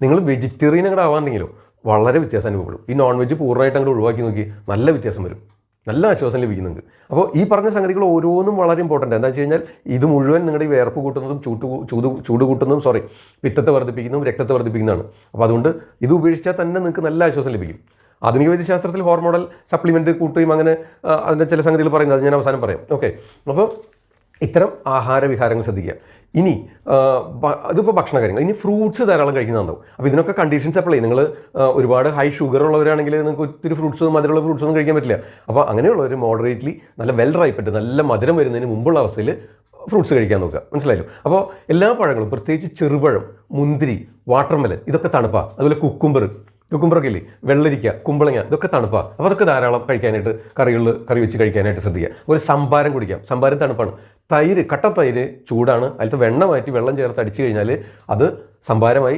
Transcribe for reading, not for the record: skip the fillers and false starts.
നിങ്ങൾ വെജിറ്റേറിയൻ അങ്ങോട്ട് ആവാണ്ടെങ്കിലോ വളരെ വ്യത്യാസം അനുഭവപ്പെടും. ഈ നോൺ വെജ് പൂർണ്ണമായിട്ട് അങ്ങോട്ട് ഒഴിവാക്കി നോക്കി നല്ല വ്യത്യാസം വരും, നല്ല ആശ്വാസം ലഭിക്കുന്നുണ്ട്. അപ്പോൾ ഈ പറഞ്ഞ സംഗതികൾ ഓരോന്നും വളരെ ഇമ്പോർട്ടൻ്റ്. എന്താ വെച്ച് കഴിഞ്ഞാൽ ഇത് മുഴുവൻ നിങ്ങളുടെ ഈ വേർപ്പ് കൂട്ടുന്നതും ചൂട് കൂട്ടുന്നതും പിത്തത്തെ വർദ്ധിപ്പിക്കുന്നതും രക്തത്തെ വർദ്ധിപ്പിക്കുന്നതാണ്. അപ്പോൾ അതുകൊണ്ട് ഇത് ഉപേക്ഷിച്ചാൽ തന്നെ നിങ്ങൾക്ക് നല്ല ആശ്വാസം ലഭിക്കും. ആധുനിക വൈദ്യശാസ്ത്രത്തിൽ ഹോർമോണൽ സപ്ലിമെൻ്റ് കൂട്ടുകയും അങ്ങനെ അതിൻ്റെ ചില സംഗതികൾ പറയുന്നത് ഞാൻ അവസാനം പറയാം. ഓക്കെ, അപ്പോൾ ഇത്തരം ആഹാരവിഹാരങ്ങൾ ശ്രദ്ധിക്കുക. ഇനി അതിപ്പോൾ ഭക്ഷണ കാര്യങ്ങൾ. ഇനി ഫ്രൂട്ട്സ് ധാരാളം കഴിക്കുന്നതാവും. അപ്പോൾ ഇതിനൊക്കെ കണ്ടീഷൻസ് അപ്ലൈ. നിങ്ങൾ ഒരുപാട് ഹൈ ഷുഗർ ഉള്ളവരാണെങ്കിൽ നിങ്ങൾക്ക് ഒത്തിരി ഫ്രൂട്ട്സ് മധുരമുള്ള ഫ്രൂട്ട്സ് ഒന്നും കഴിക്കാൻ പറ്റില്ല. അപ്പോൾ അങ്ങനെയുള്ളവർ മോഡറേറ്റ്ലി നല്ല വെൽ റൈപ്പറ്റ് നല്ല മധുരം വരുന്നതിന് മുമ്പുള്ള അവസ്ഥയിൽ ഫ്രൂട്ട്സ് കഴിക്കാൻ നോക്കുക. മനസ്സിലായല്ലോ? അപ്പോൾ എല്ലാ പഴങ്ങളും പ്രത്യേകിച്ച് ചെറുപഴം, മുന്തിരി, വാട്ടർമെലൻ ഇതൊക്കെ തണുപ്പാണ്. അതുപോലെ കുക്കുംബറൊക്കെ ഇല്ലേ, വെള്ളരിക്ക, കുമ്പളങ്ങ ഇതൊക്കെ തണുപ്പാണ്. അപ്പോൾ അതൊക്കെ ധാരാളം കഴിക്കാനായിട്ട് കറി വെച്ച് കഴിക്കാനായിട്ട് ശ്രദ്ധിക്കുക. ഒരു സംഭാരം കുടിക്കാം. സംഭാരം തണുപ്പാണ്. തൈര്, കട്ട തൈര് ചൂടാണ്. അതിലത്തെ വെണ്ണ മാറ്റി വെള്ളം ചേർത്ത് അടിച്ചു കഴിഞ്ഞാൽ അത് സംഭാരമായി